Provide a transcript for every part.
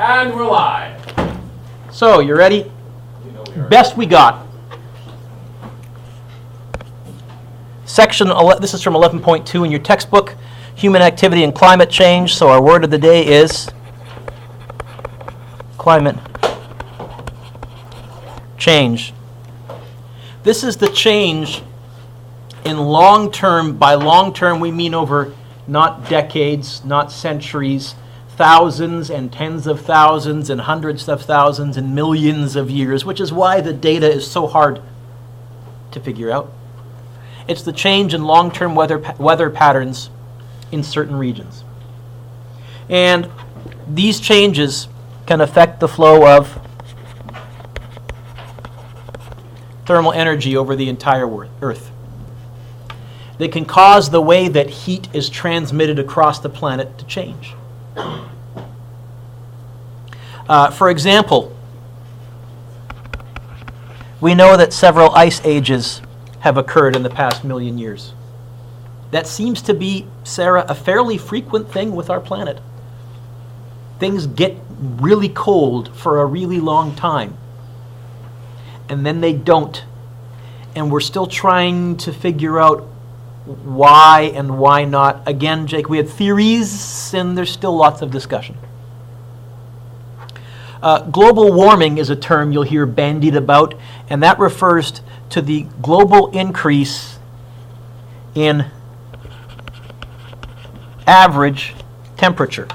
And we're live. So, you ready? Best we got. This is from 11.2 in your textbook, Human Activity and Climate Change. So our word of the day is climate change. This is the change in long term. By long term, we mean over not decades, not centuries, thousands and tens of thousands and hundreds of thousands and millions of years, which is why the data is so hard to figure out. It's the change in long-term weather patterns in certain regions. And these changes can affect the flow of thermal energy over the entire Earth. They can cause the way that heat is transmitted across the planet to change. For example, we know that several ice ages have occurred in the past million years. That seems to be, Sarah, a fairly frequent thing with our planet. Things get really cold for a really long time, and then they don't. And we're still trying to figure out why and why not. Again, Jake, we had theories, and there's still lots of discussion. Global warming is a term you'll hear bandied about, and that refers to the global increase in average temperature.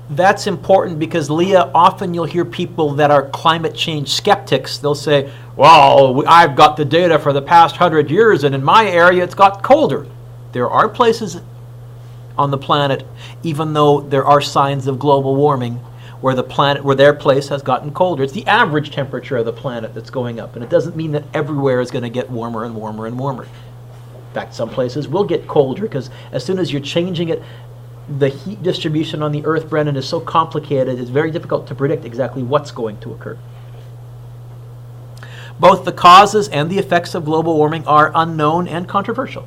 That's important because, Leah, often you'll hear people that are climate change skeptics. They'll say, well, I've got the data for the past 100 years, and in my area it's got colder. There are places on the planet, even though there are signs of global warming, where their place has gotten colder. It's the average temperature of the planet that's going up, and it doesn't mean that everywhere is going to get warmer and warmer and warmer. In fact, some places will get colder because as soon as you're changing it, the heat distribution on the Earth, Brennan, is so complicated, it's very difficult to predict exactly what's going to occur. Both the causes and the effects of global warming are unknown and controversial.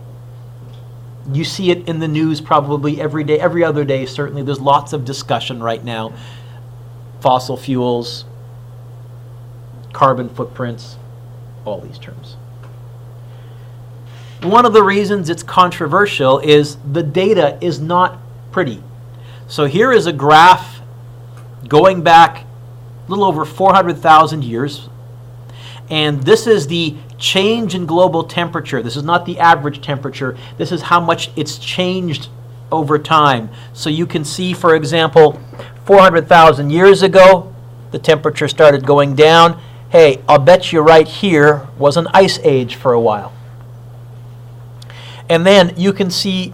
You see it in the news probably every day, every other day, certainly. There's lots of discussion right now. Fossil fuels, carbon footprints, all these terms. One of the reasons it's controversial is the data is not pretty. So here is a graph going back a little over 400,000 years, and this is the change in global temperature. This is not the average temperature. This is how much it's changed over time. So you can see, for example, 400,000 years ago, the temperature started going down. Hey, I'll bet you right here was an ice age for a while. And then you can see,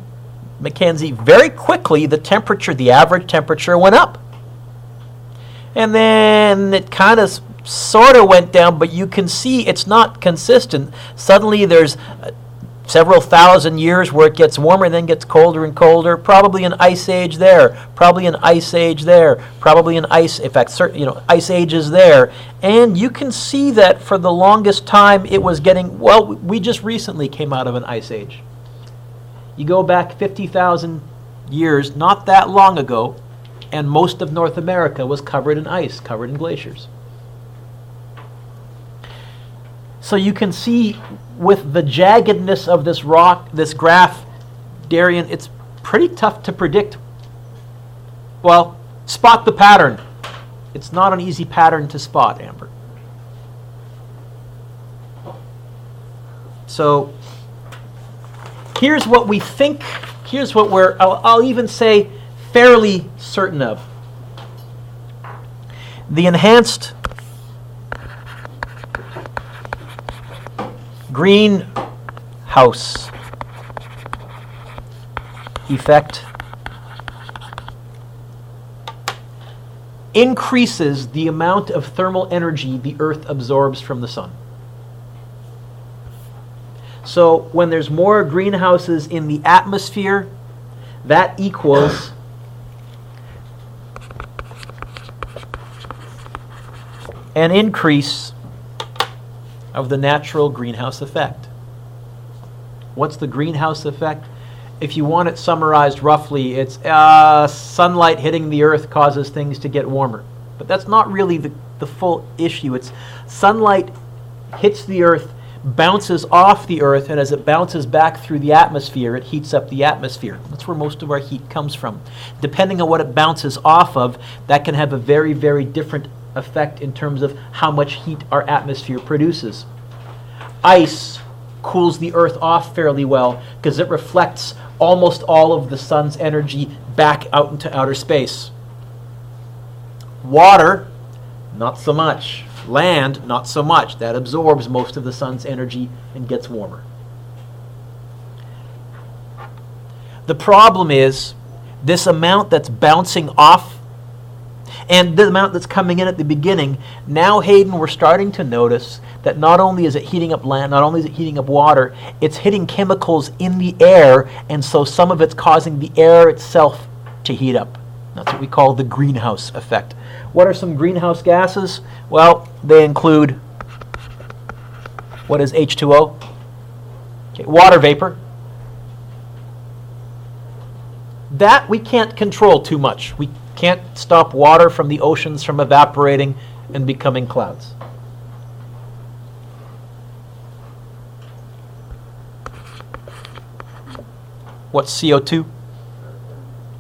Mackenzie, very quickly the temperature, the average temperature went up. And then it kind of sort of went down, but you can see it's not consistent. Suddenly there's several thousand years where it gets warmer and then gets colder and colder. Probably an ice age there. Probably an ice age there. Probably an ice, in fact, ice ages there. And you can see that for the longest time it was getting, well, we just recently came out of an ice age. You go back 50,000 years, not that long ago, and most of North America was covered in ice, covered in glaciers. So you can see with the jaggedness of this graph, Darian, it's pretty tough to predict. Well, spot the pattern. It's not an easy pattern to spot, Amber. So here's what we think, here's what I'll even say fairly certain of. The enhanced greenhouse effect increases the amount of thermal energy the Earth absorbs from the sun. So when there's more greenhouses in the atmosphere, that equals an increase of the natural greenhouse effect. What's the greenhouse effect? if you want it summarized roughly, it's sunlight hitting the earth causes things to get warmer. But that's not really the full issue. It's sunlight hits the earth, bounces off the earth, and as it bounces back through the atmosphere, it heats up the atmosphere. That's where most of our heat comes from. Depending on what it bounces off of, that can have a very, very different effect in terms of how much heat our atmosphere produces. Ice cools the earth off fairly well because it reflects almost all of the sun's energy back out into outer space. Water, not so much. Land, not so much. That absorbs most of the sun's energy and gets warmer. The problem is this amount that's bouncing off and the amount that's coming in at the beginning. Now, Hayden, we're starting to notice that not only is it heating up land, not only is it heating up water, it's hitting chemicals in the air, and so some of it's causing the air itself to heat up. That's what we call the greenhouse effect. What are some greenhouse gases? Well, they include, what is H2O? Okay, water vapor. That we can't control too much. We can't stop water from the oceans from evaporating and becoming clouds. What's CO2?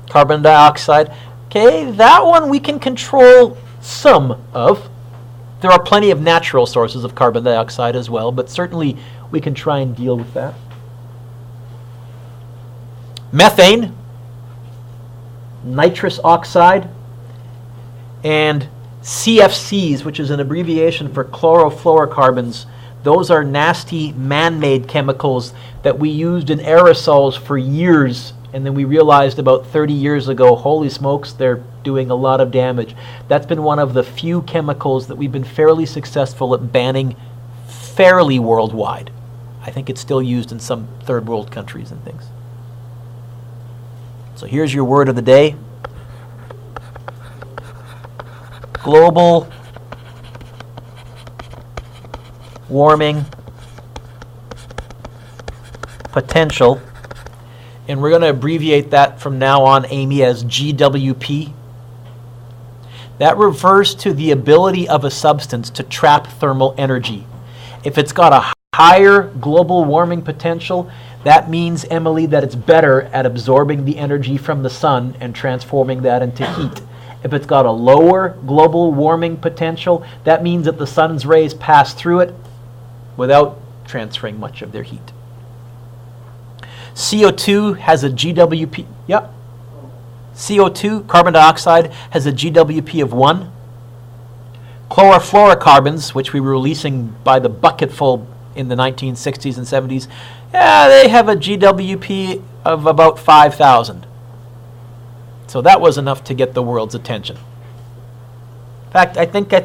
Carbon dioxide. Okay, that one we can control some of. There are plenty of natural sources of carbon dioxide as well, but certainly we can try and deal with that. Methane, nitrous oxide, and CFCs, which is an abbreviation for chlorofluorocarbons. Those are nasty man-made chemicals that we used in aerosols for years, and then we realized about 30 years ago, holy smokes, they're doing a lot of damage. That's been one of the few chemicals that we've been fairly successful at banning fairly worldwide. I think it's still used in some third world countries and things. So here's your word of the day. Global warming potential. And we're going to abbreviate that from now on, Amy, as GWP. That refers to the ability of a substance to trap thermal energy. If it's got a higher global warming potential, that means, Emily, that it's better at absorbing the energy from the sun and transforming that into heat. If it's got a lower global warming potential, that means that the sun's rays pass through it without transferring much of their heat. CO2 has a GWP, yep. CO2, carbon dioxide, has a GWP of 1. Chlorofluorocarbons, which we were releasing by the bucketful in the 1960s and 70s, they have a GWP of about 5,000. So that was enough to get the world's attention. In fact, I think, do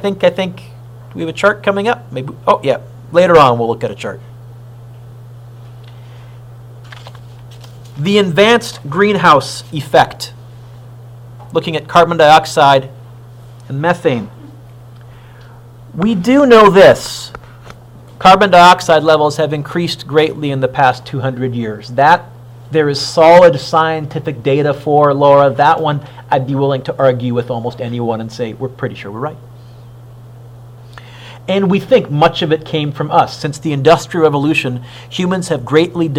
we have a chart coming up? Maybe. Oh, yeah. Later on, we'll look at a chart. The advanced greenhouse effect, looking at carbon dioxide and methane. We do know this. Carbon dioxide levels have increased greatly in the past 200 years. That there is solid scientific data for, Laura. That one I'd be willing to argue with almost anyone and say we're pretty sure we're right. And we think much of it came from us. Since the Industrial Revolution, humans have greatly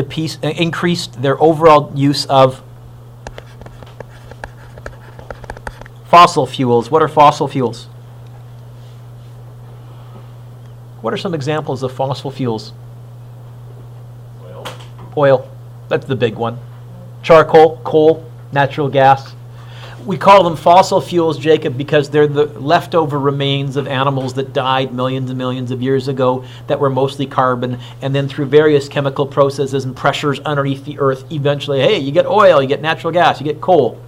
increased their overall use of fossil fuels. What are fossil fuels? What are some examples of fossil fuels? Oil. That's the big one. Charcoal, coal, natural gas. We call them fossil fuels, Jacob, because they're the leftover remains of animals that died millions and millions of years ago that were mostly carbon, and then through various chemical processes and pressures underneath the earth, eventually, hey, you get oil, you get natural gas, you get coal.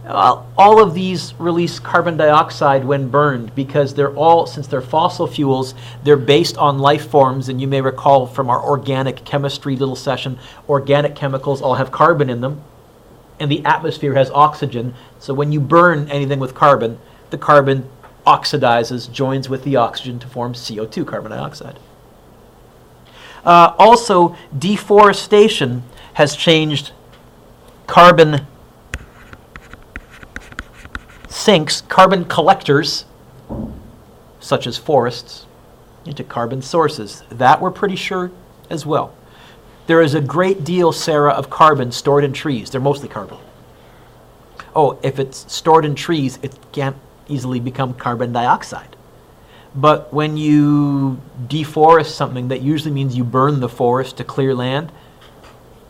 All of these release carbon dioxide when burned because they're all, since they're fossil fuels, they're based on life forms, and you may recall from our organic chemistry little session, organic chemicals all have carbon in them. And the atmosphere has oxygen, so when you burn anything with carbon, the carbon oxidizes, joins with the oxygen to form CO2, carbon dioxide. Also, deforestation has changed carbon sinks, carbon collectors, such as forests, into carbon sources. That we're pretty sure as well. There is a great deal, Sarah, of carbon stored in trees. They're mostly carbon. Oh, if it's stored in trees, it can't easily become carbon dioxide. But when you deforest something, that usually means you burn the forest to clear land.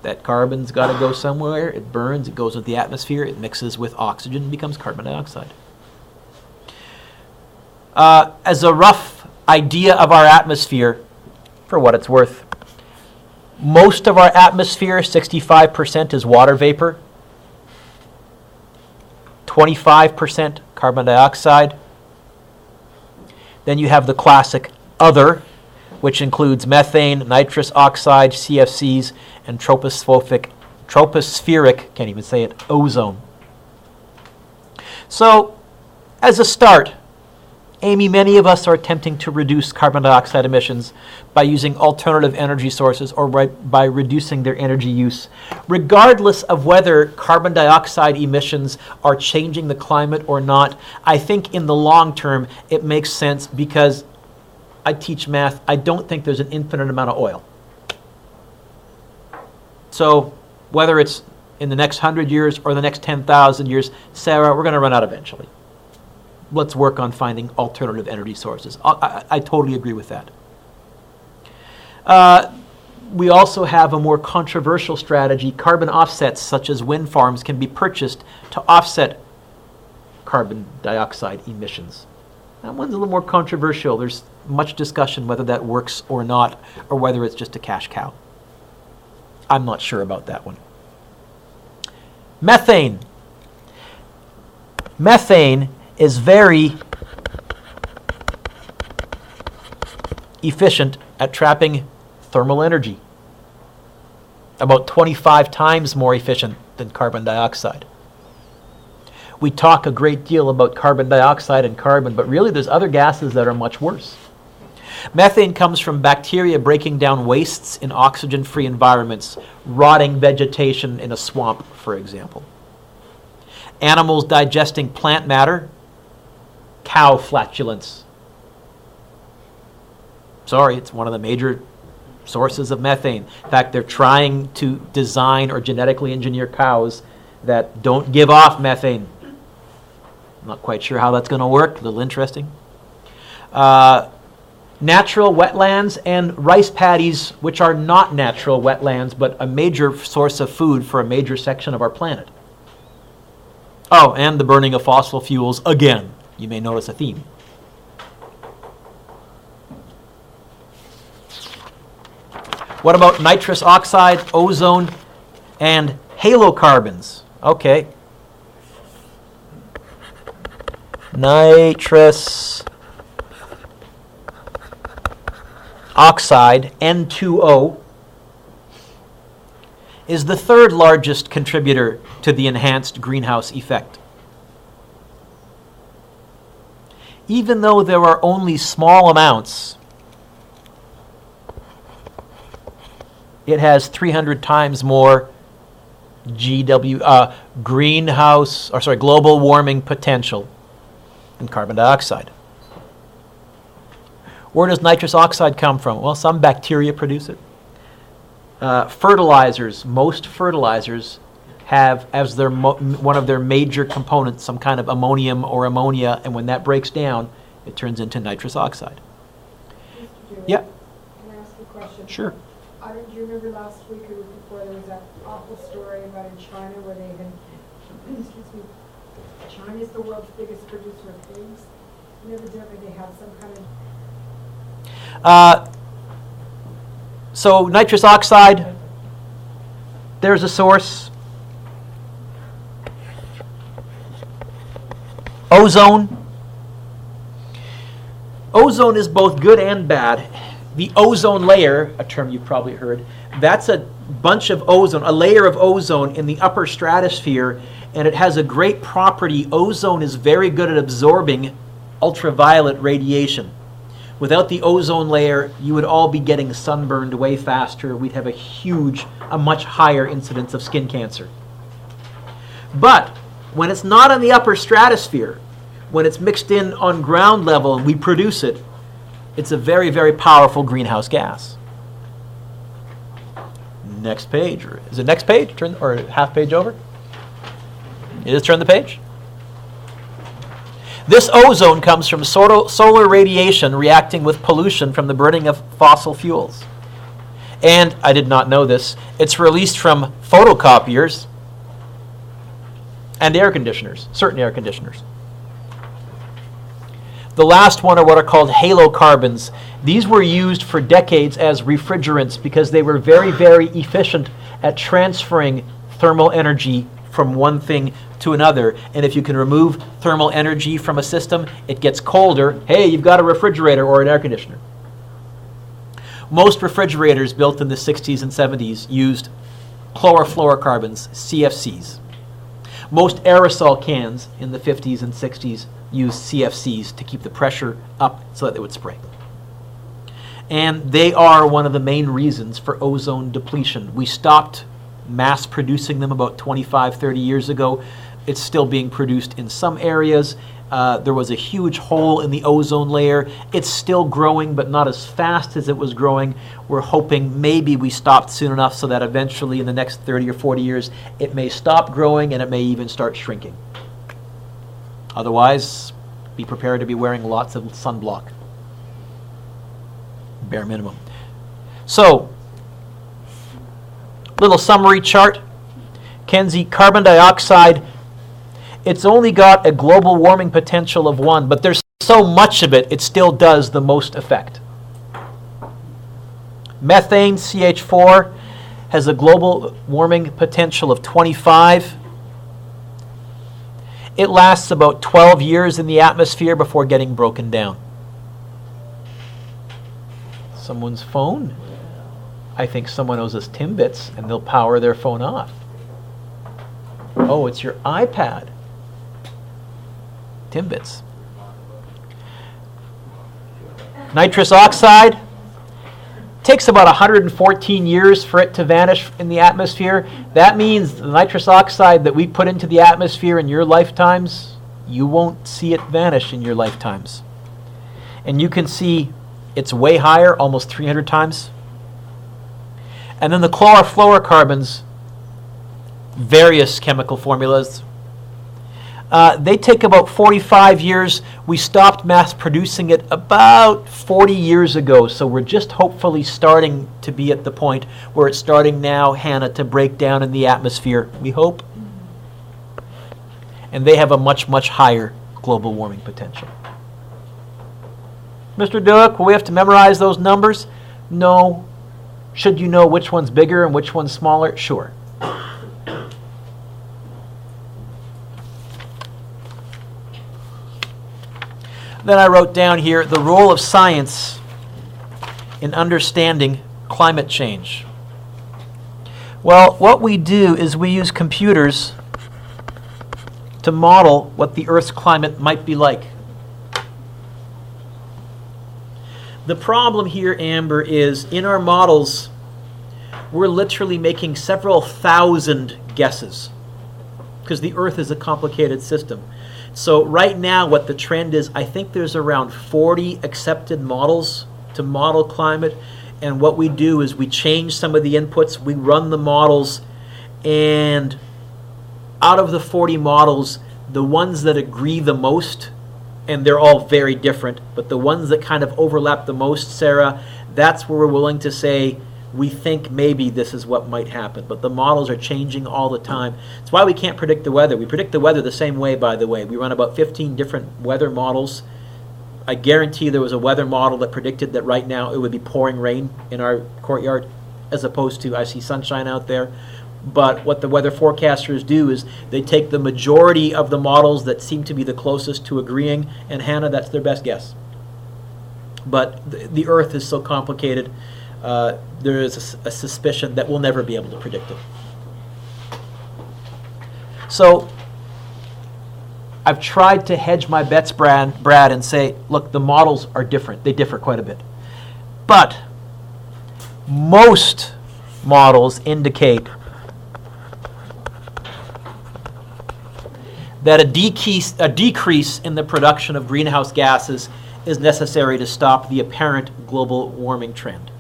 That carbon's got to go somewhere. It burns, it goes into the atmosphere, it mixes with oxygen, and becomes carbon dioxide. As a rough idea of our atmosphere, for what it's worth, most of our atmosphere, 65%, is water vapor, 25% carbon dioxide. Then you have the classic other, which includes methane, nitrous oxide, CFCs, and tropospheric, can't even say it, ozone. So, as a start, Amy, many of us are attempting to reduce carbon dioxide emissions by using alternative energy sources or by reducing their energy use. Regardless of whether carbon dioxide emissions are changing the climate or not, I think in the long term it makes sense because I teach math. I don't think there's an infinite amount of oil. So whether it's in the next 100 years or the next 10,000 years, Sarah, we're going to run out eventually. Let's work on finding alternative energy sources. I totally agree with that. We also have a more controversial strategy. Carbon offsets, such as wind farms, can be purchased to offset carbon dioxide emissions. That one's a little more controversial. There's much discussion whether that works or not, or whether it's just a cash cow. I'm not sure about that one. Methane. Methane is very efficient at trapping thermal energy. About 25 times more efficient than carbon dioxide. We talk a great deal about carbon dioxide and carbon, but really there's other gases that are much worse. Methane comes from bacteria breaking down wastes in oxygen-free environments, rotting vegetation in a swamp, for example. Animals digesting plant matter, cow flatulence. Sorry, it's one of the major sources of methane. In fact, they're trying to design or genetically engineer cows that don't give off methane. I'm not quite sure how that's going to work. A little interesting. Natural wetlands and rice paddies, which are not natural wetlands, but a major source of food for a major section of our planet. Oh, and the burning of fossil fuels again. You may notice a theme. What about nitrous oxide, ozone, and halocarbons? Okay. Nitrous oxide, N2O, is the third largest contributor to the enhanced greenhouse effect. Even though there are only small amounts, it has 300 times more global warming potential than carbon dioxide. Where does nitrous oxide come from? Well, some bacteria produce it. Fertilizers, most fertilizers have as their one of their major components some kind of ammonium or ammonia, and when that breaks down, it turns into nitrous oxide. Yeah. Can I ask a question? Sure. Do you remember last week or the week before there was that awful story about in China where they had, excuse me, China is the world's biggest producer of pigs, and evidently they have some kind of... So nitrous oxide, there's a source. Ozone. Ozone is both good and bad. The ozone layer, a term you've probably heard, that's a bunch of ozone, a layer of ozone in the upper stratosphere, and it has a great property. Ozone is very good at absorbing ultraviolet radiation. Without the ozone layer, you would all be getting sunburned way faster. We'd have a much higher incidence of skin cancer. But when it's not in the upper stratosphere, when it's mixed in on ground level and we produce it, it's a very, very powerful greenhouse gas. Next page. Is it next page? Or half page over? You just turn the page. This ozone comes from solar radiation reacting with pollution from the burning of fossil fuels. And, I did not know this, it's released from photocopiers and air conditioners, certain air conditioners. The last one are what are called halocarbons. These were used for decades as refrigerants because they were very, very efficient at transferring thermal energy from one thing to another. And if you can remove thermal energy from a system, it gets colder. Hey, you've got a refrigerator or an air conditioner. Most refrigerators built in the 60s and 70s used chlorofluorocarbons, CFCs. Most aerosol cans in the 50s and 60s used CFCs to keep the pressure up so that they would spray. And they are one of the main reasons for ozone depletion. We stopped mass producing them about 25, 30 years ago. It's still being produced in some areas. There was a huge hole in the ozone layer. It's still growing, but not as fast as it was growing. We're hoping maybe we stopped soon enough so that eventually in the next 30 or 40 years, it may stop growing and it may even start shrinking. Otherwise, be prepared to be wearing lots of sunblock. Bare minimum. So, little summary chart. Kenzie, carbon dioxide, it's only got a global warming potential of 1, but there's so much of it, it still does the most effect. Methane, CH4, has a global warming potential of 25. It lasts about 12 years in the atmosphere before getting broken down. Someone's phone. I think someone owes us Timbits and they'll power their phone off. Oh, it's your iPad. Timbits. Nitrous oxide. Takes about 114 years for it to vanish in the atmosphere. That means the nitrous oxide that we put into the atmosphere in your lifetimes, you won't see it vanish in your lifetimes. And you can see it's way higher, almost 300 times. And then the chlorofluorocarbons, various chemical formulas. They take about 45 years. We stopped mass producing it about 40 years ago, so we're just hopefully starting to be at the point where it's starting now, Hannah, to break down in the atmosphere, we hope. And they have a much, much higher global warming potential. Mr. Duick, will we have to memorize those numbers? No. Should you know which one's bigger and which one's smaller? Sure. Then I wrote down here the role of science in understanding climate change. Well, what we do is we use computers to model what the Earth's climate might be like. The problem here, Amber, is in our models, we're literally making several thousand guesses because the Earth is a complicated system. So right now what the trend is, I think there's around 40 accepted models to model climate. And what we do is we change some of the inputs, we run the models, and out of the 40 models, the ones that agree the most, and they're all very different, but the ones that kind of overlap the most, Sarah, that's where we're willing to say, we think maybe this is what might happen. But the models are changing all the time. It's why we can't predict the weather. We predict the weather the same way, by the way. We run about 15 different weather models. I guarantee there was a weather model that predicted that right now it would be pouring rain in our courtyard, as opposed to I see sunshine out there. But what the weather forecasters do is they take the majority of the models that seem to be the closest to agreeing, and Hannah, that's their best guess. But the Earth is so complicated, there is a suspicion that we'll never be able to predict it. So I've tried to hedge my bets, Brad, and say, look, the models are different. They differ quite a bit. But most models indicate that a decrease in the production of greenhouse gases is necessary to stop the apparent global warming trend.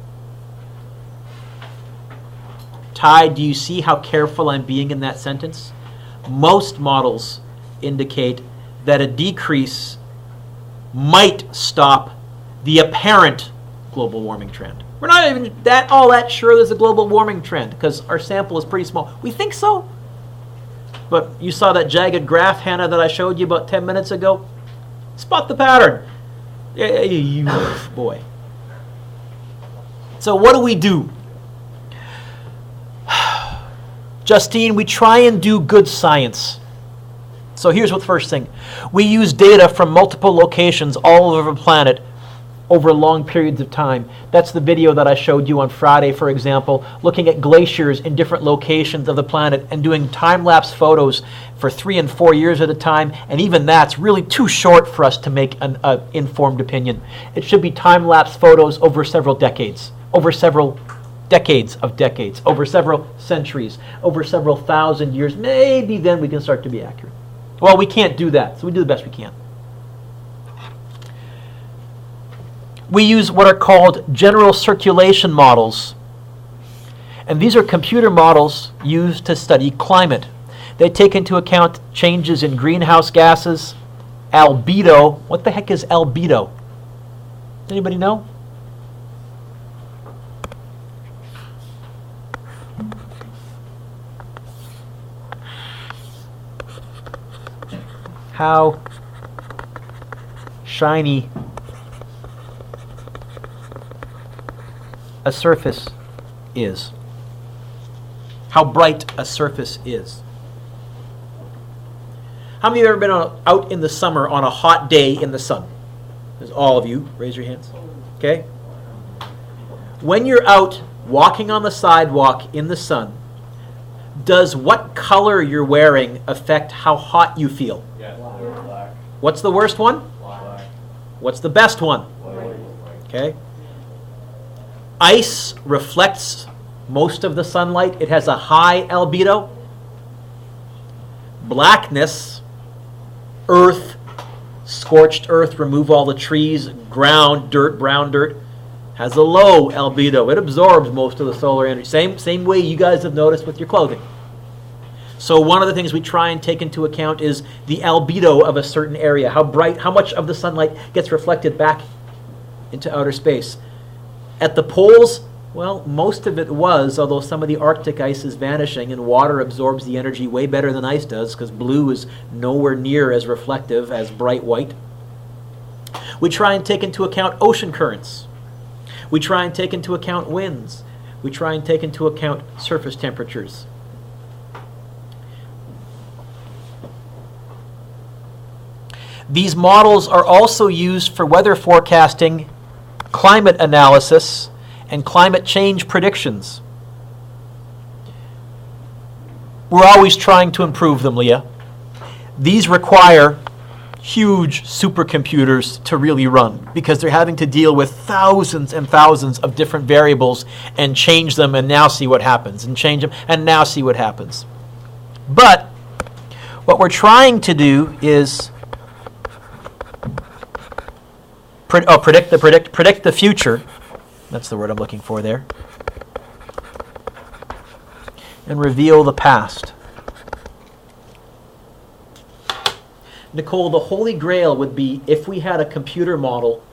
Ty, do you see how careful I'm being in that sentence? Most models indicate that a decrease might stop the apparent global warming trend. We're not even all that sure there's a global warming trend because our sample is pretty small. We think so. But you saw that jagged graph, Hannah, that I showed you about 10 minutes ago? Spot the pattern. Boy. So what do? Justine, we try and do good science. So here's what the first thing. We use data from multiple locations all over the planet over long periods of time. That's the video that I showed you on Friday, for example, looking at glaciers in different locations of the planet and doing time-lapse photos for 3 and 4 years at a time, and even that's really too short for us to make an informed opinion. It should be time-lapse photos over several decades, over several decades of decades, over several centuries, over several thousand years. Maybe then we can start to be accurate. Well, we can't do that, so we do the best we can. We use what are called general circulation models. And these are computer models used to study climate. They take into account changes in greenhouse gases, albedo. What the heck is albedo? Anybody know? How shiny a surface is. How bright a surface is. How many of you have ever been out in the summer on a hot day in the sun? There's all of you. Raise your hands. Okay? When you're out walking on the sidewalk in the sun, does what color you're wearing affect how hot you feel? Yeah, black. What's the worst one? Black. What's the best one? White. Okay. Ice reflects most of the sunlight. It has a high albedo. Blackness, earth, scorched earth, remove all the trees, ground, dirt, brown dirt, has a low albedo. It absorbs most of the solar energy. Same way you guys have noticed with your clothing. So one of the things we try and take into account is the albedo of a certain area, how bright, how much of the sunlight gets reflected back into outer space. At the poles, well, most of it was, although some of the Arctic ice is vanishing and water absorbs the energy way better than ice does because blue is nowhere near as reflective as bright white. We try and take into account ocean currents. We try and take into account winds. We try and take into account surface temperatures. These models are also used for weather forecasting, climate analysis, and climate change predictions. We're always trying to improve them, Leah. These require huge supercomputers to really run because they're having to deal with thousands and thousands of different variables and change them and now see what happens, and change them and now see what happens. But what we're trying to do is predict the future. That's the word I'm looking for there. And reveal the past. Nicole, the holy grail would be if we had a computer model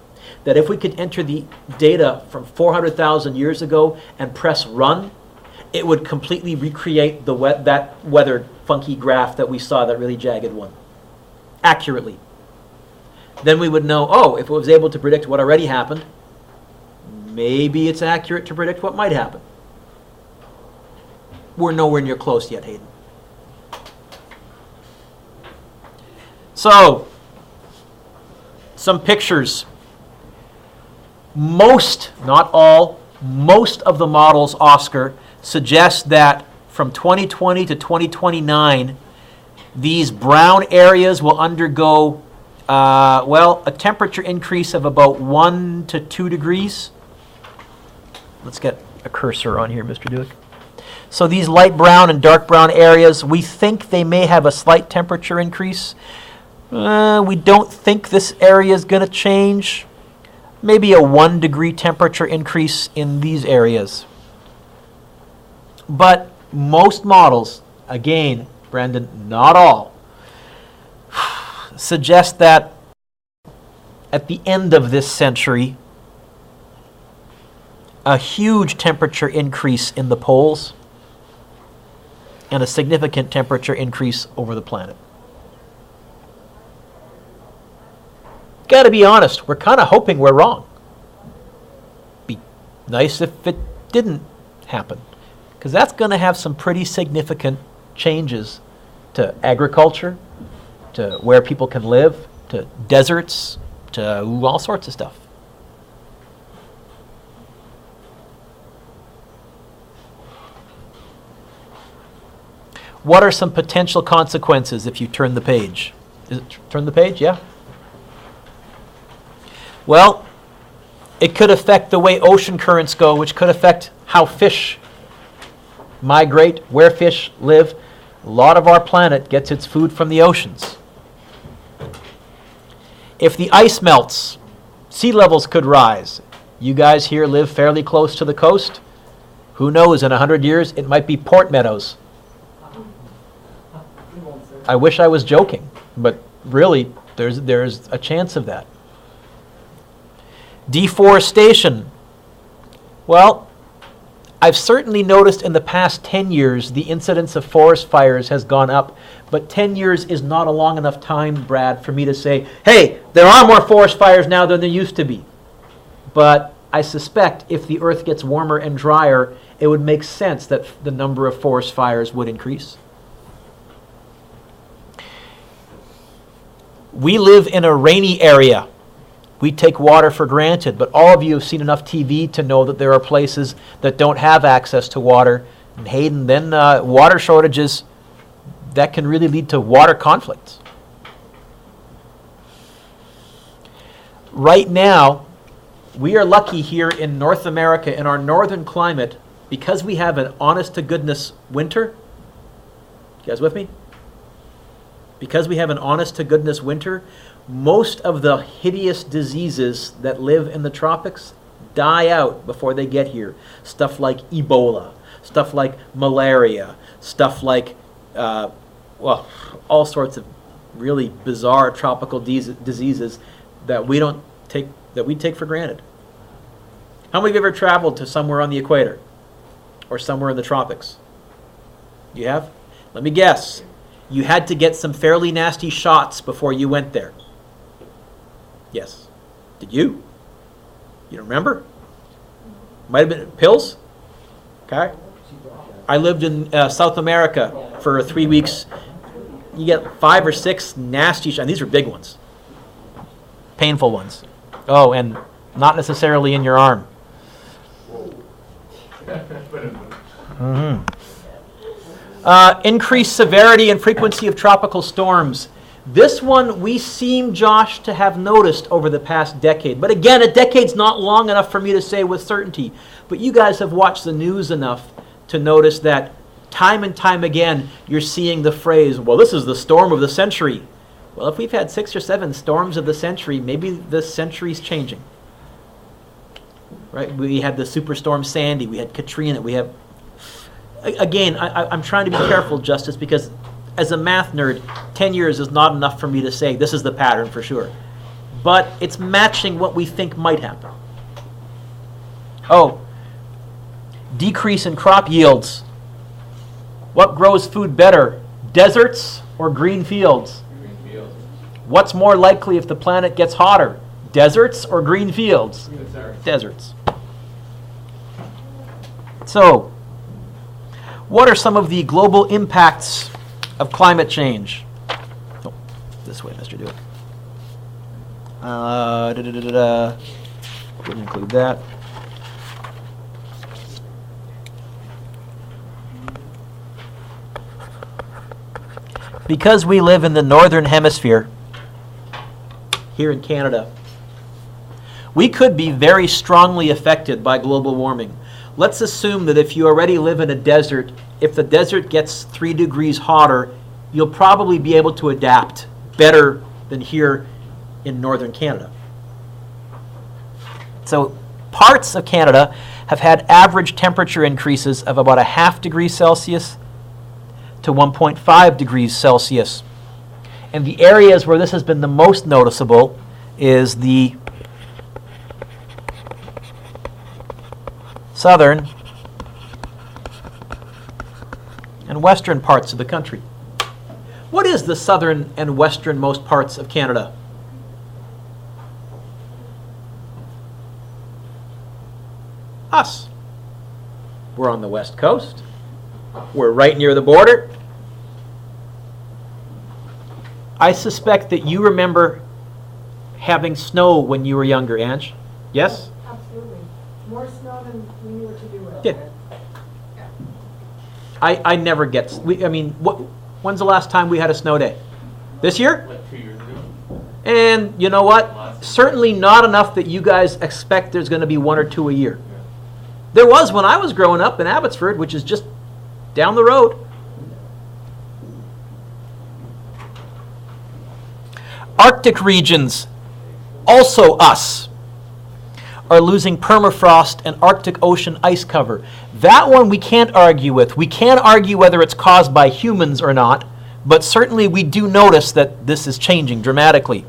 that if we could enter the data from 400,000 years ago and press run, it would completely recreate that weather funky graph that we saw, that really jagged one, accurately. Then we would know, oh, if it was able to predict what already happened, maybe it's accurate to predict what might happen. We're nowhere near close yet, Hayden. So, some pictures. Most, not all, most of the models, Oscar, suggest that from 2020 to 2029, These brown areas will undergo, a temperature increase of about 1 to 2 degrees. Let's get a cursor on here, Mr. Duick. So these light brown and dark brown areas, we think they may have a slight temperature increase. We don't think this area is going to change. Maybe a 1 degree temperature increase in these areas. But most models, again, Brendan, not all, suggest that at the end of this century, a huge temperature increase in the poles and a significant temperature increase over the planet. Got to be honest, we're kind of hoping we're wrong. Be nice if it didn't happen, because that's going to have some pretty significant changes to agriculture, to where people can live, to deserts, to all sorts of stuff. What are some potential consequences if you turn the page? Is it turn the page? Yeah. Well, it could affect the way ocean currents go, which could affect how fish migrate, where fish live. A lot of our planet gets its food from the oceans. If the ice melts, sea levels could rise. You guys here live fairly close to the coast. Who knows, in 100 years, it might be Port Meadows. I wish I was joking, but really, there's a chance of that. Deforestation. Well, I've certainly noticed in the past 10 years the incidence of forest fires has gone up, but 10 years is not a long enough time, Brad, for me to say, hey, there are more forest fires now than there used to be. But I suspect if the earth gets warmer and drier, it would make sense that the number of forest fires would increase. We live in a rainy area. We take water for granted, but all of you have seen enough TV to know that there are places that don't have access to water. And Hayden, then water shortages, that can really lead to water conflicts. Right now, we are lucky here in North America, in our northern climate, because we have an honest-to-goodness winter. You guys with me? Because we have an honest-to-goodness winter, most of the hideous diseases that live in the tropics die out before they get here. Stuff like Ebola, stuff like malaria, stuff like, all sorts of really bizarre tropical diseases that we take for granted. How many of you ever traveled to somewhere on the equator or somewhere in the tropics? You have? Let me guess. You had to get some fairly nasty shots before you went there. Yes. Did you? You don't remember? Might have been pills? Okay. I lived in South America for 3 weeks. You get 5 or 6 nasty shots. These are big ones. Painful ones. Oh, and not necessarily in your arm. Mm-hmm. Increased severity and frequency of tropical storms. This one we seem, Josh, to have noticed over the past decade. But again, a decade's not long enough for me to say with certainty. But you guys have watched the news enough to notice that time and time again, you're seeing the phrase, well, this is the storm of the century. Well, if we've had 6 or 7 storms of the century, maybe this century's changing. Right? We had the Superstorm Sandy. We had Katrina. We have... Again, I'm trying to be careful, Justice, because as a math nerd, 10 years is not enough for me to say this is the pattern for sure. But it's matching what we think might happen. Oh, decrease in crop yields. What grows food better, deserts or green fields? Green fields. What's more likely if the planet gets hotter, deserts or green fields? Deserts. So, what are some of the global impacts of climate change? Oh, this way, Mr. Dewitt. Didn't include that. because we live in the northern hemisphere, here in Canada, we could be very strongly affected by global warming. Let's assume that if you already live in a desert, if the desert gets 3 degrees hotter, you'll probably be able to adapt better than here in northern Canada. So parts of Canada have had average temperature increases of about 0.5 degrees Celsius to 1.5 degrees Celsius. And the areas where this has been the most noticeable is the southern and western parts of the country. What is the southern and westernmost parts of Canada? Us. We're on the west coast. We're right near the border. I suspect that you remember having snow when you were younger, Ange. Yes? Absolutely. More snow than we knew what to do with. Yeah. I never get, when's the last time we had a snow day? This year? Like 2 years ago. And you know what? Certainly not enough that you guys expect there's going to be 1 or 2 a year. There was when I was growing up in Abbotsford, which is just down the road. Arctic regions, also us, are losing permafrost and Arctic Ocean ice cover. That one we can't argue with. We can't argue whether it's caused by humans or not, but certainly we do notice that this is changing dramatically.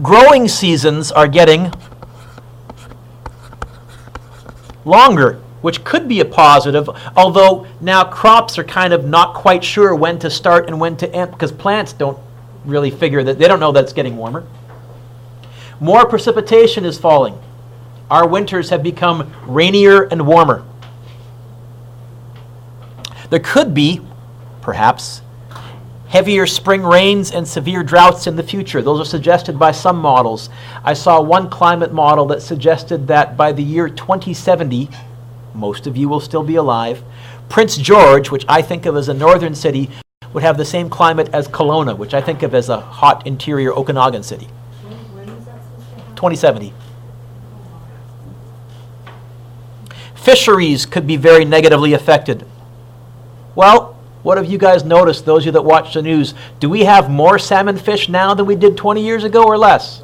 Growing seasons are getting longer, which could be a positive, although now crops are kind of not quite sure when to start and when to end, because plants don't really figure that, they don't know that it's getting warmer. More precipitation is falling. Our winters have become rainier and warmer. There could be, perhaps, heavier spring rains and severe droughts in the future. Those are suggested by some models. I saw one climate model that suggested that by the year 2070, most of you will still be alive, Prince George, which I think of as a northern city, would have the same climate as Kelowna, which I think of as a hot interior Okanagan city. When is that supposed to happen? 2070. Fisheries could be very negatively affected. Well, what have you guys noticed, those of you that watch the news? Do we have more salmon fish now than we did 20 years ago or less?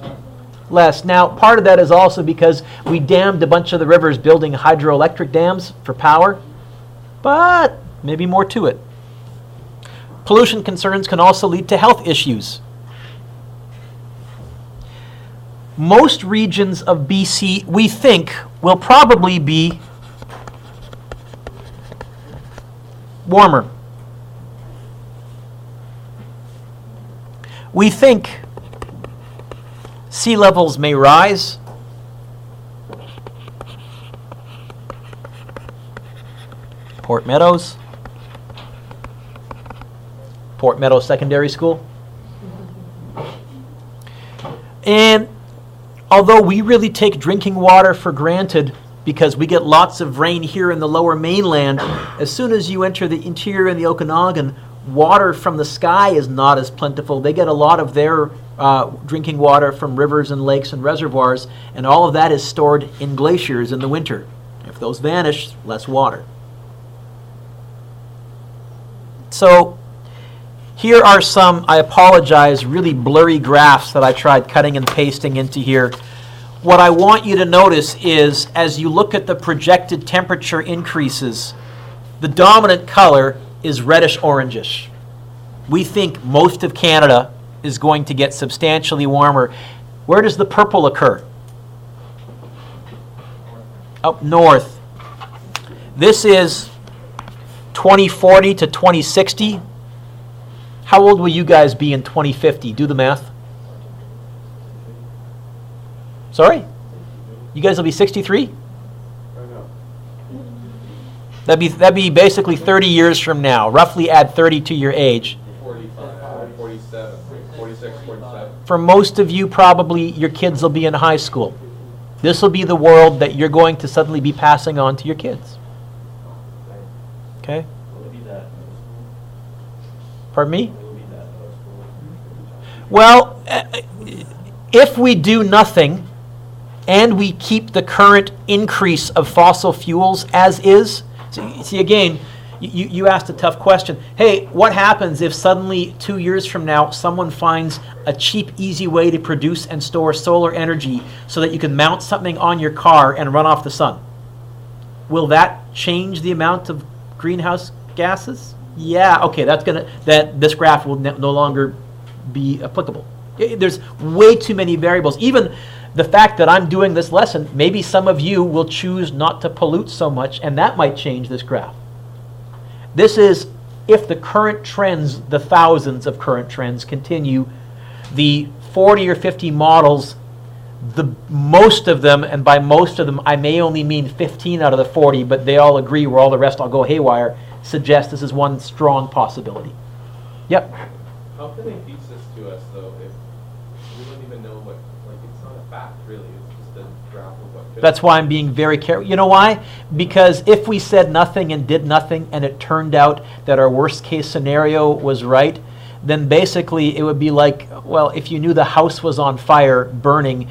Less. Now, part of that is also because we dammed a bunch of the rivers building hydroelectric dams for power, but maybe more to it. Pollution concerns can also lead to health issues. Most regions of BC, we think, will probably be warmer. We think sea levels may rise. Port Meadows Secondary School. And although we really take drinking water for granted because we get lots of rain here in the lower mainland, as soon as you enter the interior and the Okanagan, water from the sky is not as plentiful. They get a lot of their drinking water from rivers and lakes and reservoirs, and all of that is stored in glaciers in the winter. If those vanish, less water. So here are some, I apologize, really blurry graphs that I tried cutting and pasting into here. What I want you to notice is, as you look at the projected temperature increases, the dominant color is reddish-orangish. We think most of Canada is going to get substantially warmer. Where does the purple occur? Up north. This is 2040 to 2060. How old will you guys be in 2050? Do the math. Sorry? You guys will be 63? That'd be basically 30 years from now. Roughly add 30 to your age. 45, 47, 46, 47. For most of you, probably your kids will be in high school. This will be the world that you're going to suddenly be passing on to your kids. Okay? Pardon me? Well, if we do nothing and we keep the current increase of fossil fuels as is, see again, you asked a tough question. Hey, what happens if suddenly 2 years from now someone finds a cheap, easy way to produce and store solar energy so that you can mount something on your car and run off the sun? Will that change the amount of greenhouse gases? Yeah, okay, this graph will no longer be applicable. There's way too many variables. Even the fact that I'm doing this lesson, maybe some of you will choose not to pollute so much, and that might change this graph. This is if the current trends, the thousands of current trends continue, the 40 or 50 models, most of them, and by most of them I may only mean 15 out of the 40, but they all agree where all the rest all go haywire, suggest this is one strong possibility. Yep. How can they teach this to us, though, if we don't even know what, like, it's not a fact, really, it's just a graph of what could. That's why I'm being very careful. You know why? Because if we said nothing and did nothing and it turned out that our worst case scenario was right, then basically it would be like, well, if you knew the house was on fire, burning,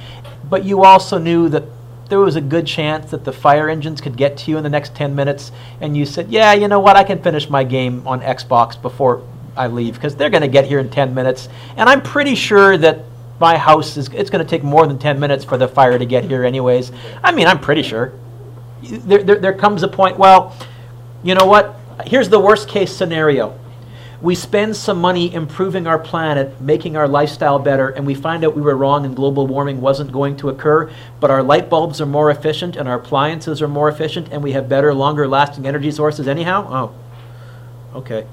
but you also knew that there was a good chance that the fire engines could get to you in the next 10 minutes, and you said, yeah, you know what, I can finish my game on Xbox before I leave, because they're going to get here in 10 minutes, and I'm pretty sure that my house it's going to take more than 10 minutes for the fire to get here anyways. I mean, I'm pretty sure. There comes a point, well, you know what, here's the worst case scenario. We spend some money improving our planet, making our lifestyle better, and we find out we were wrong and global warming wasn't going to occur, but our light bulbs are more efficient and our appliances are more efficient and we have better, longer lasting energy sources anyhow? Oh, okay.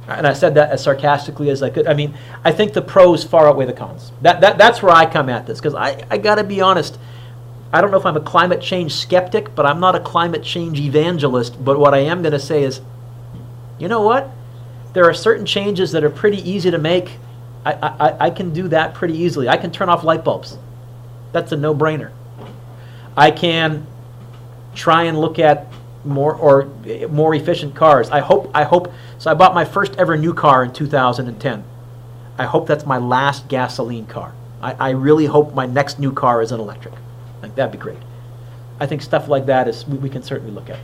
And I said that as sarcastically as I could. I mean, I think the pros far outweigh the cons. That's where I come at this, because I got to be honest, I don't know if I'm a climate change skeptic, but I'm not a climate change evangelist, but what I am going to say is, you know what? There are certain changes that are pretty easy to make. I can do that pretty easily. I can turn off light bulbs. That's a no-brainer. I can try and look at more efficient cars. I hope. So I bought my first ever new car in 2010. I hope that's my last gasoline car. I really hope my next new car is an electric. Like, that'd be great. I think stuff like that is we can certainly look at.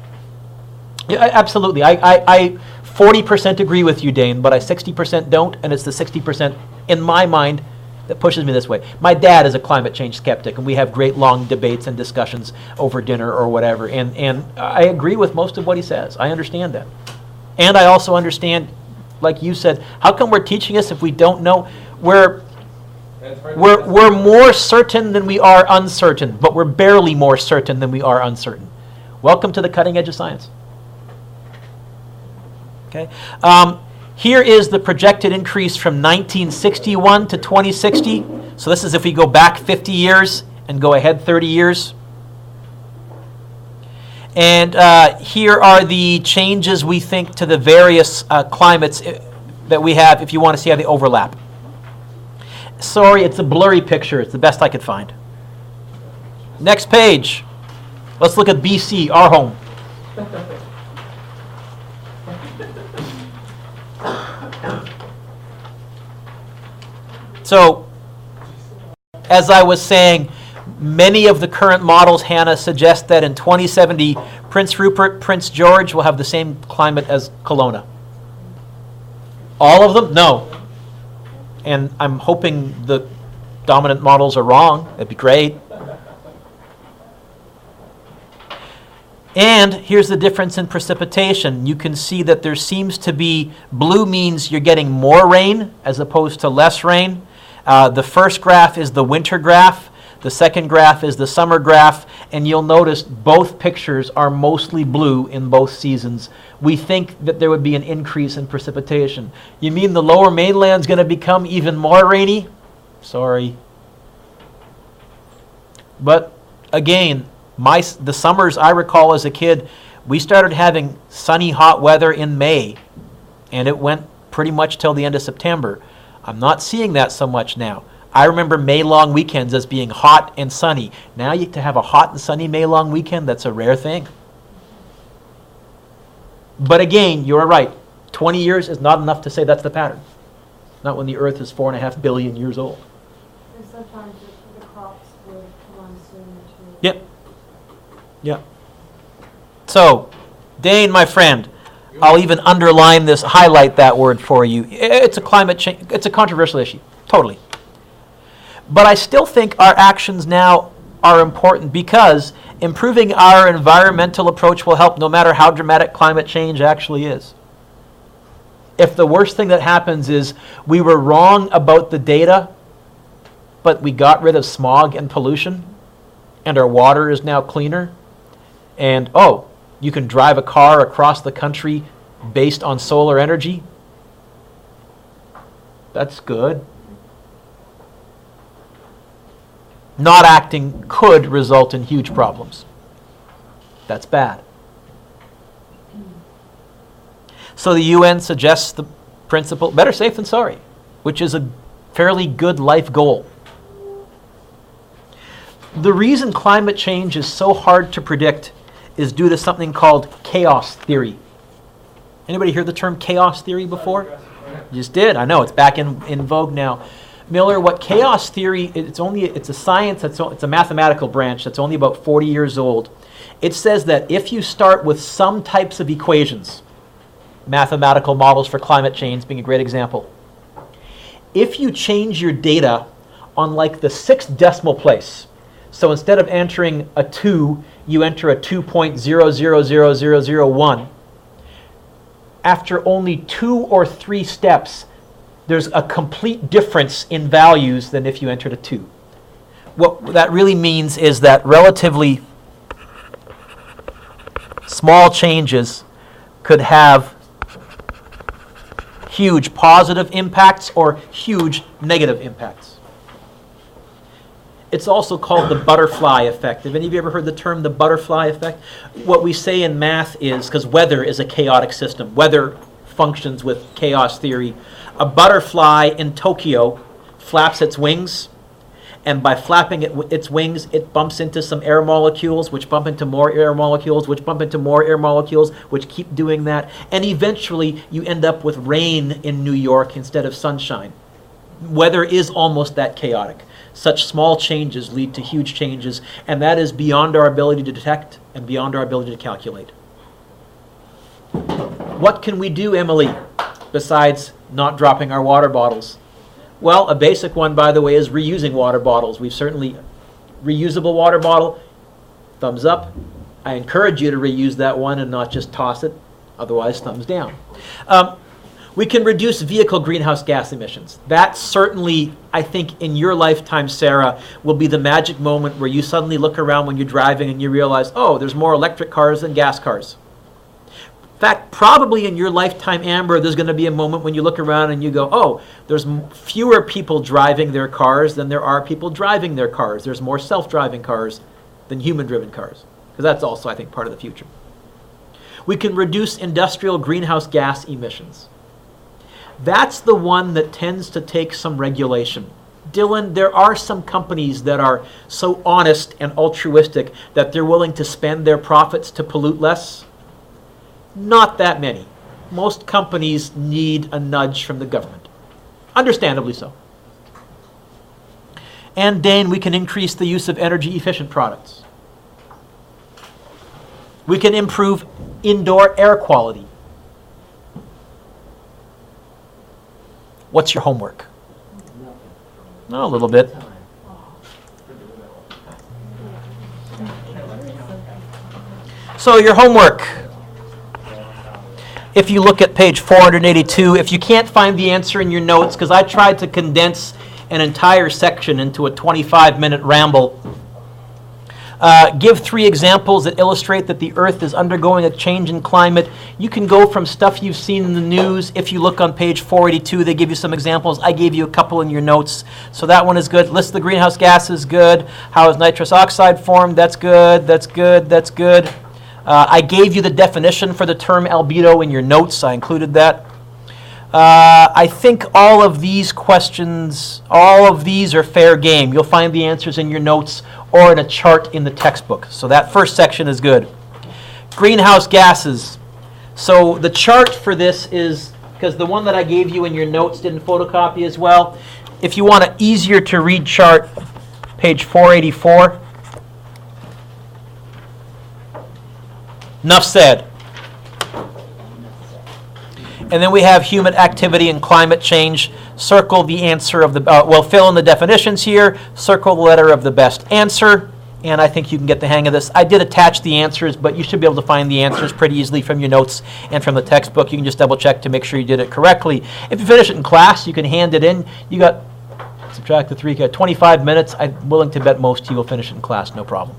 Yeah, absolutely. I 40% agree with you, Dane, but I 60% don't, and it's the 60% in my mind that pushes me this way. My dad is a climate change skeptic, and we have great long debates and discussions over dinner or whatever, and I agree with most of what he says. I understand that. And I also understand, like you said, how come we're teaching us if we don't know? We're more certain than we are uncertain, but we're barely more certain than we are uncertain. Welcome to the cutting edge of science. Okay. Here is the projected increase from 1961 to 2060. So this is if we go back 50 years and go ahead 30 years. And here are the changes we think to the various climates that we have, if you want to see how they overlap. Sorry, it's a blurry picture. It's the best I could find. Next page. Let's look at BC, our home. So, as I was saying, many of the current models, Hannah, suggest that in 2070, Prince Rupert, Prince George will have the same climate as Kelowna. All of them? No. And I'm hoping the dominant models are wrong. That'd be great. And here's the difference in precipitation. You can see that there seems to be, blue means you're getting more rain as opposed to less rain. The first graph is the winter graph. The second graph is the summer graph. And you'll notice both pictures are mostly blue in both seasons. We think that there would be an increase in precipitation. You mean the lower mainland's going to become even more rainy? Sorry. But again, the summers I recall as a kid, we started having sunny, hot weather in May, and it went pretty much till the end of September. I'm not seeing that so much now. I remember May long weekends as being hot and sunny. Now to have a hot and sunny May long weekend, that's a rare thing. But again, you're right. 20 years is not enough to say that's the pattern. Not when the Earth is 4.5 billion years old. And sometimes the crops would come on sooner too. Yep. Yep. So, Dane, my friend, I'll even underline this, highlight that word for you. It's a climate change, it's a controversial issue, totally. But I still think our actions now are important because improving our environmental approach will help no matter how dramatic climate change actually is. If the worst thing that happens is we were wrong about the data, but we got rid of smog and pollution, and our water is now cleaner, and oh, you can drive a car across the country based on solar energy, that's good. Not acting could result in huge problems. That's bad. So the UN suggests the principle, better safe than sorry, which is a fairly good life goal. The reason climate change is so hard to predict is due to something called chaos theory. Anybody hear the term chaos theory before? You just did. I know, it's back in vogue now. Miller, what chaos theory, it's a science, it's a mathematical branch that's only about 40 years old. It says that if you start with some types of equations, mathematical models for climate change being a great example, if you change your data on like the 6th decimal place, so instead of entering a 2, you enter a 2.000001, after only 2 or 3 steps, there's a complete difference in values than if you entered a 2. What that really means is that relatively small changes could have huge positive impacts or huge negative impacts. It's also called the butterfly effect. Have any of you ever heard the term the butterfly effect? What we say in math is, because weather is a chaotic system, weather functions with chaos theory. A butterfly in Tokyo flaps its wings, and by flapping its wings, it bumps into some air molecules, which bump into more air molecules, which bump into more air molecules, which keep doing that. And eventually, you end up with rain in New York instead of sunshine. Weather is almost that chaotic. Such small changes lead to huge changes, and that is beyond our ability to detect and beyond our ability to calculate. What can we do, Emily, besides not dropping our water bottles? Well, a basic one, by the way, is reusing water bottles. We've certainly, reusable water bottle, thumbs up. I encourage you to reuse that one and not just toss it, otherwise thumbs down. We can reduce vehicle greenhouse gas emissions. That certainly, I think, in your lifetime, Sarah, will be the magic moment where you suddenly look around when you're driving and you realize, oh, there's more electric cars than gas cars. In fact, probably in your lifetime, Amber, there's going to be a moment when you look around and you go, oh, there's fewer people driving their cars than there are people driving their cars. There's more self-driving cars than human-driven cars. Because that's also, I think, part of the future. We can reduce industrial greenhouse gas emissions. That's the one that tends to take some regulation. Dylan, there are some companies that are so honest and altruistic that they're willing to spend their profits to pollute less. Not that many. Most companies need a nudge from the government. Understandably so. And Dane, we can increase the use of energy-efficient products. We can improve indoor air quality. What's your homework? Oh, a little bit. So your homework. If you look at page 482, if you can't find the answer in your notes, because I tried to condense an entire section into a 25-minute ramble, give 3 examples that illustrate that the Earth is undergoing a change in climate. You can go from stuff you've seen in the news. If you look on page 482, they give you some examples. I gave you a couple in your notes. So that one is good. List the greenhouse gases, good. How is nitrous oxide formed? That's good, that's good, that's good. I gave you the definition for the term albedo in your notes. I included that. I think all of these questions, all of these are fair game. You'll find the answers in your notes or in a chart in the textbook. So that first section is good. Greenhouse gases. So the chart for this is because the one that I gave you in your notes didn't photocopy as well. If you want an easier to read chart, page 484. Enough said. And then we have human activity and climate change. Circle the answer of the, well, fill in the definitions here. Circle the letter of the best answer. And I think you can get the hang of this. I did attach the answers, but you should be able to find the answers pretty easily from your notes and from the textbook. You can just double check to make sure you did it correctly. If you finish it in class, you can hand it in. You got, subtract the 3, you got 25 minutes. I'm willing to bet most of you will finish it in class, no problem.